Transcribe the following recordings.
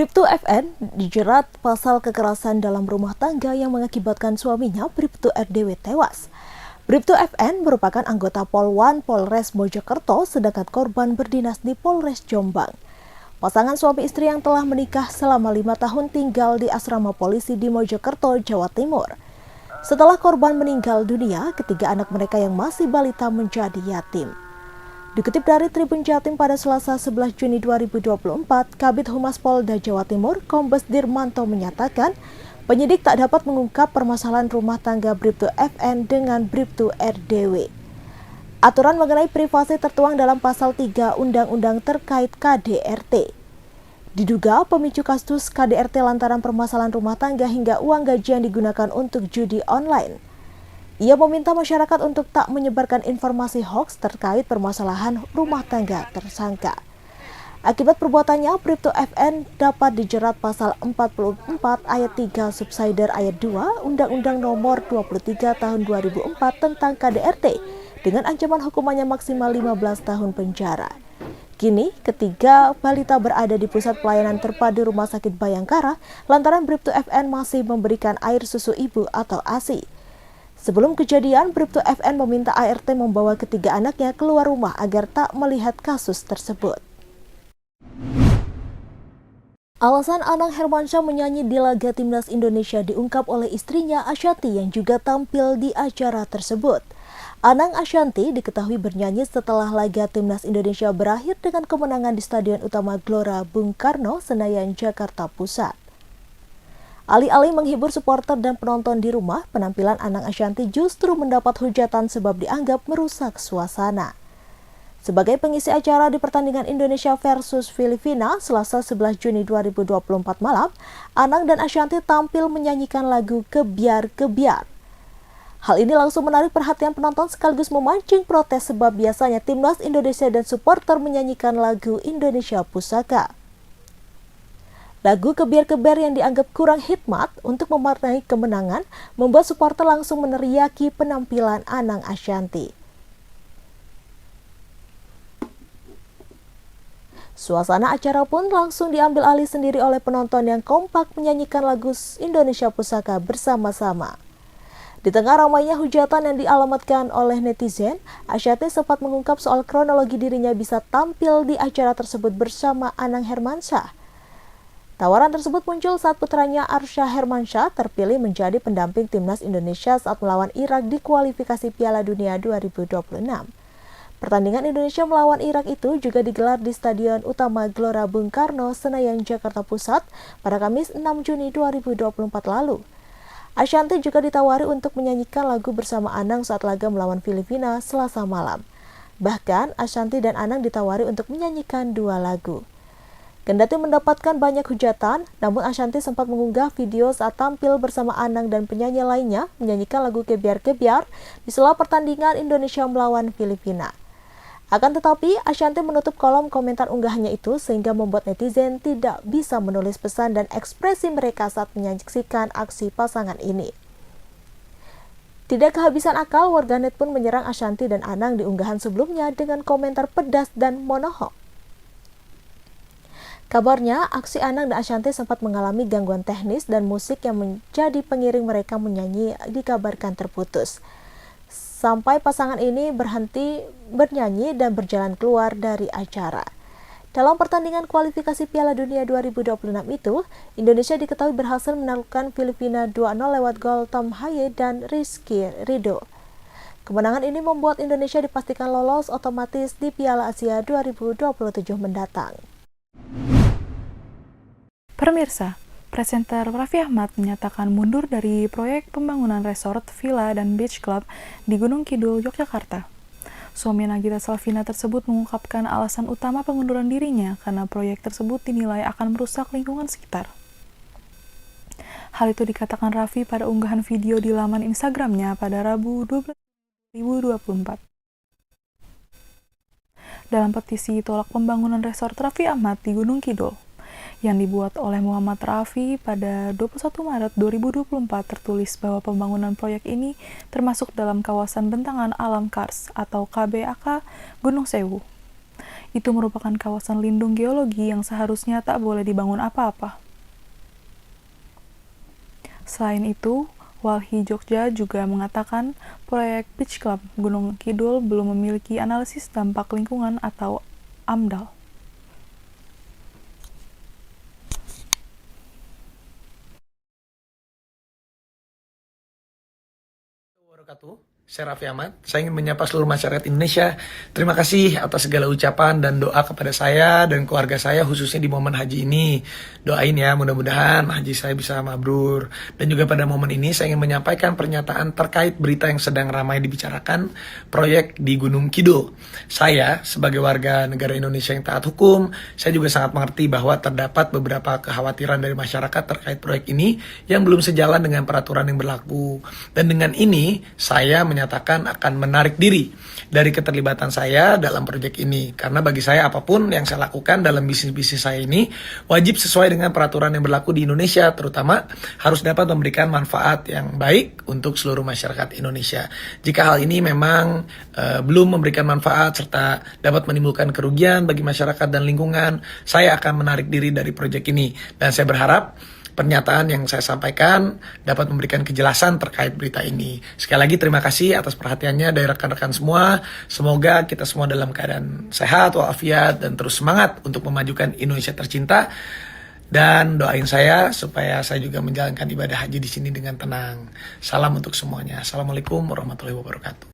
Bribtu FN dijerat pasal kekerasan dalam rumah tangga yang mengakibatkan suaminya Bribtu RDW tewas. Bribtu FN merupakan anggota Polwan Polres Mojokerto, sedangkan korban berdinas di Polres Jombang. Pasangan suami istri yang telah menikah selama 5 tahun tinggal di asrama polisi di Mojokerto, Jawa Timur. Setelah korban meninggal dunia, ketiga anak mereka yang masih balita menjadi yatim. Dikutip dari Tribun Jatim pada Selasa 11 Juni 2024, Kabid Humas Polda Jawa Timur, Kombes Dirmanto menyatakan, penyidik tak dapat mengungkap permasalahan rumah tangga Bribtu FN dengan Bribtu RDW. Aturan mengenai privasi tertuang dalam pasal 3 Undang-Undang terkait KDRT. Diduga pemicu kasus KDRT lantaran permasalahan rumah tangga hingga uang gaji yang digunakan untuk judi online. Ia meminta masyarakat untuk tak menyebarkan informasi hoaks terkait permasalahan rumah tangga tersangka. Akibat perbuatannya, Bribtu FN dapat dijerat pasal 44 ayat 3 subsider ayat 2 Undang-Undang Nomor 23 Tahun 2004 tentang KDRT dengan ancaman hukumannya maksimal 15 tahun penjara. Kini, ketiga balita berada di Pusat Pelayanan Terpadu Rumah Sakit Bayangkara lantaran Bribtu FN masih memberikan air susu ibu atau ASI. Sebelum kejadian, Bribtu FN meminta ART membawa ketiga anaknya keluar rumah agar tak melihat kasus tersebut. Alasan Anang Hermansyah menyanyi di laga Timnas Indonesia diungkap oleh istrinya Ashanti yang juga tampil di acara tersebut. Anang Ashanti diketahui bernyanyi setelah laga Timnas Indonesia berakhir dengan kemenangan di Stadion Utama Gelora Bung Karno, Senayan, Jakarta Pusat. Alih-alih menghibur supporter dan penonton di rumah, penampilan Anang Ashanti justru mendapat hujatan sebab dianggap merusak suasana. Sebagai pengisi acara di pertandingan Indonesia versus Filipina, Selasa 11 Juni 2024 malam, Anang dan Ashanti tampil menyanyikan lagu Kebiar Kebiar. Hal ini langsung menarik perhatian penonton sekaligus memancing protes sebab biasanya Timnas Indonesia dan supporter menyanyikan lagu Indonesia Pusaka. Lagu Kebiar-Kebiar yang dianggap kurang hikmat untuk memaknai kemenangan membuat supporter langsung meneriaki penampilan Anang Ashanti. Suasana acara pun langsung diambil alih sendiri oleh penonton yang kompak menyanyikan lagu Indonesia Pusaka bersama-sama. Di tengah ramainya hujatan yang dialamatkan oleh netizen, Ashanti sempat mengungkap soal kronologi dirinya bisa tampil di acara tersebut bersama Anang Hermansyah. Tawaran tersebut muncul saat putranya Arsya Hermansyah terpilih menjadi pendamping Timnas Indonesia saat melawan Irak di kualifikasi Piala Dunia 2026. Pertandingan Indonesia melawan Irak itu juga digelar di Stadion Utama Gelora Bung Karno, Senayan, Jakarta Pusat pada Kamis 6 Juni 2024 lalu. Ashanti juga ditawari untuk menyanyikan lagu bersama Anang saat laga melawan Filipina Selasa malam. Bahkan, Ashanti dan Anang ditawari untuk menyanyikan dua lagu. Kendati mendapatkan banyak hujatan, namun Ashanti sempat mengunggah video saat tampil bersama Anang dan penyanyi lainnya menyanyikan lagu Kebiar-Kebiar di sela pertandingan Indonesia melawan Filipina. Akan tetapi, Ashanti menutup kolom komentar unggahannya itu sehingga membuat netizen tidak bisa menulis pesan dan ekspresi mereka saat menyaksikan aksi pasangan ini. Tidak kehabisan akal, warganet pun menyerang Ashanti dan Anang di unggahan sebelumnya dengan komentar pedas dan monohok. Kabarnya, aksi Anang dan Ashanti sempat mengalami gangguan teknis dan musik yang menjadi pengiring mereka menyanyi dikabarkan terputus. Sampai pasangan ini berhenti bernyanyi dan berjalan keluar dari acara. Dalam pertandingan kualifikasi Piala Dunia 2026 itu, Indonesia diketahui berhasil menaklukkan Filipina 2-0 lewat gol Tom Haye dan Rizky Ridho. Kemenangan ini membuat Indonesia dipastikan lolos otomatis di Piala Asia 2027 mendatang. Pemirsa, presenter Raffi Ahmad menyatakan mundur dari proyek pembangunan resort, villa, dan beach club di Gunung Kidul, Yogyakarta. Suami Nagita Slavina tersebut mengungkapkan alasan utama pengunduran dirinya karena proyek tersebut dinilai akan merusak lingkungan sekitar. Hal itu dikatakan Raffi pada unggahan video di laman Instagramnya pada Rabu 12 2024. Dalam petisi tolak pembangunan resort Raffi Ahmad di Gunung Kidul, yang dibuat oleh Muhammad Raffi pada 21 Maret 2024 tertulis bahwa pembangunan proyek ini termasuk dalam kawasan bentangan alam Kars atau KBAK Gunung Sewu. Itu merupakan kawasan lindung geologi yang seharusnya tak boleh dibangun apa-apa. Selain itu, Walhi Jogja juga mengatakan proyek Beach Club Gunung Kidul belum memiliki analisis dampak lingkungan atau AMDAL. Saya Raffi Ahmad, saya ingin menyapa seluruh masyarakat Indonesia. Terima kasih atas segala ucapan dan doa kepada saya dan keluarga saya khususnya di momen haji ini. Doain ya, mudah-mudahan haji saya bisa mabrur. Dan juga pada momen ini saya ingin menyampaikan pernyataan terkait berita yang sedang ramai dibicarakan, proyek di Gunung Kidul. Saya sebagai warga negara Indonesia yang taat hukum, saya juga sangat mengerti bahwa terdapat beberapa kekhawatiran dari masyarakat terkait proyek ini yang belum sejalan dengan peraturan yang berlaku. Dan dengan ini saya menyatakan akan menarik diri dari keterlibatan saya dalam proyek ini. Karena bagi saya apapun yang saya lakukan dalam bisnis-bisnis saya ini wajib sesuai dengan peraturan yang berlaku di Indonesia, terutama harus dapat memberikan manfaat yang baik untuk seluruh masyarakat Indonesia. Jika hal ini memang belum memberikan manfaat serta dapat menimbulkan kerugian bagi masyarakat dan lingkungan, saya akan menarik diri dari proyek ini. Dan saya berharap pernyataan yang saya sampaikan dapat memberikan kejelasan terkait berita ini. Sekali lagi terima kasih atas perhatiannya dari rekan-rekan semua. Semoga kita semua dalam keadaan sehat walafiat dan terus semangat untuk memajukan Indonesia tercinta. Dan doain saya supaya saya juga menjalankan ibadah haji di sini dengan tenang. Salam untuk semuanya. Assalamualaikum warahmatullahi wabarakatuh.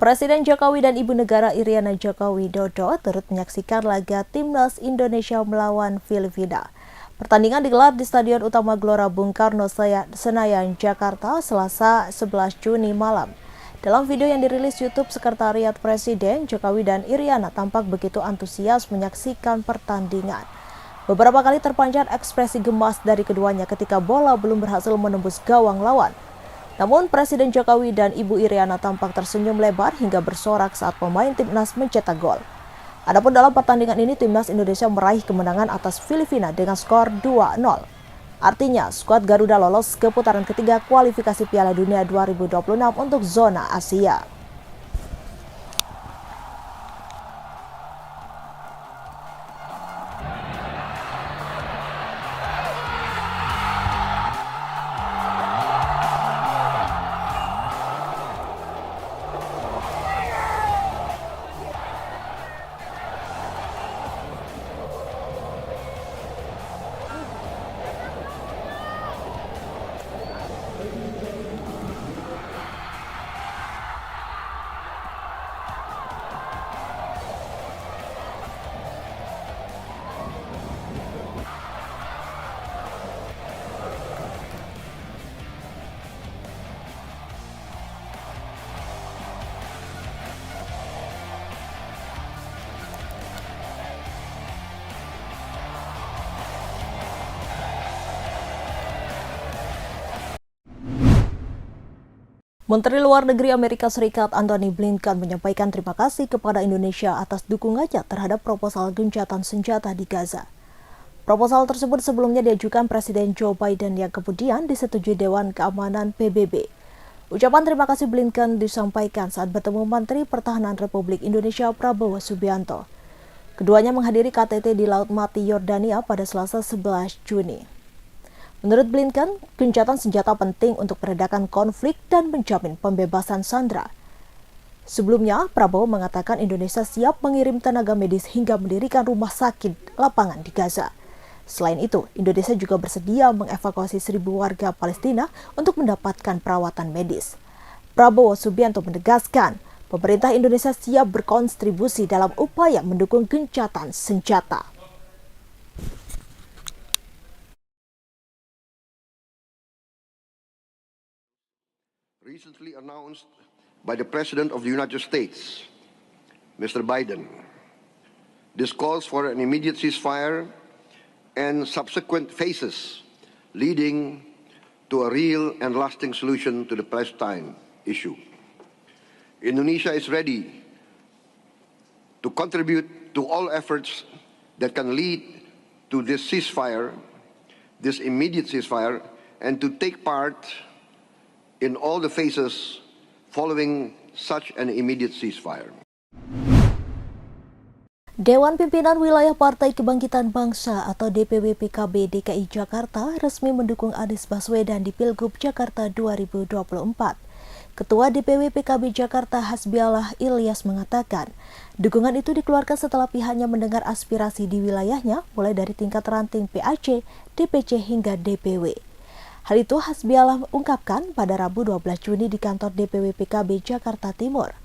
Presiden Jokowi dan Ibu Negara Iriana Joko Widodo turut menyaksikan laga Timnas Indonesia melawan Filipina. Pertandingan digelar di Stadion Utama Gelora Bung Karno, Senayan, Jakarta, Selasa 11 Juni malam. Dalam video yang dirilis YouTube Sekretariat Presiden, Jokowi dan Iriana tampak begitu antusias menyaksikan pertandingan. Beberapa kali terpancar ekspresi gemas dari keduanya ketika bola belum berhasil menembus gawang lawan. Namun Presiden Jokowi dan Ibu Iriana tampak tersenyum lebar hingga bersorak saat pemain Timnas mencetak gol. Adapun dalam pertandingan ini Timnas Indonesia meraih kemenangan atas Filipina dengan skor 2-0. Artinya skuad Garuda lolos ke putaran ketiga kualifikasi Piala Dunia 2026 untuk zona Asia. Menteri Luar Negeri Amerika Serikat Antony Blinken menyampaikan terima kasih kepada Indonesia atas dukungannya terhadap proposal gencatan senjata di Gaza. Proposal tersebut sebelumnya diajukan Presiden Joe Biden yang kemudian disetujui Dewan Keamanan PBB. Ucapan terima kasih Blinken disampaikan saat bertemu Menteri Pertahanan Republik Indonesia Prabowo Subianto. Keduanya menghadiri KTT di Laut Mati Yordania pada Selasa 11 Juni. Menurut Blinken, gencatan senjata penting untuk meredakan konflik dan menjamin pembebasan sandera. Sebelumnya, Prabowo mengatakan Indonesia siap mengirim tenaga medis hingga mendirikan rumah sakit lapangan di Gaza. Selain itu, Indonesia juga bersedia mengevakuasi 1.000 warga Palestina untuk mendapatkan perawatan medis. Prabowo Subianto menegaskan, pemerintah Indonesia siap berkontribusi dalam upaya mendukung gencatan senjata. Recently announced by the President of the United States, Mr. Biden. This calls for an immediate ceasefire and subsequent phases leading to a real and lasting solution to the Palestine issue. Indonesia is ready to contribute to all efforts that can lead to this ceasefire, this immediate ceasefire, and to take part in all the phases following such an immediate ceasefire. Dewan Pimpinan Wilayah Partai Kebangkitan Bangsa atau DPW PKB DKI Jakarta resmi mendukung Anies Baswedan di Pilgub Jakarta 2024. Ketua DPW PKB Jakarta Hasbiallah Ilyas mengatakan, dukungan itu dikeluarkan setelah pihaknya mendengar aspirasi di wilayahnya mulai dari tingkat ranting PAC, DPC hingga DPW. Hal itu Hasbiallah ungkapkan pada Rabu 12 Juni di kantor DPW PKB Jakarta Timur.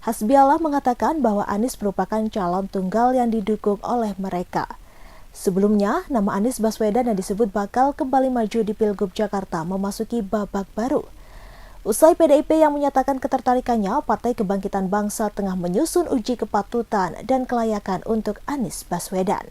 Hasbiallah mengatakan bahwa Anies merupakan calon tunggal yang didukung oleh mereka. Sebelumnya, nama Anies Baswedan yang disebut bakal kembali maju di Pilgub Jakarta memasuki babak baru. Usai PDIP yang menyatakan ketertarikannya, Partai Kebangkitan Bangsa tengah menyusun uji kepatutan dan kelayakan untuk Anies Baswedan.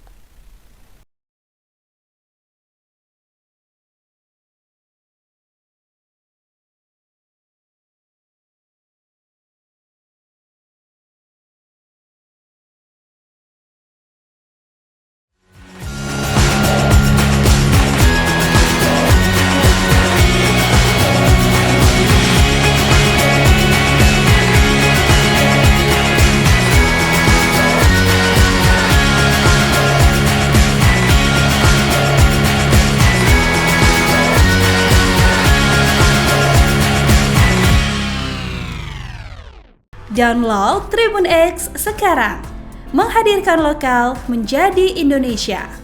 Download Tribun X sekarang, menghadirkan lokal menjadi Indonesia.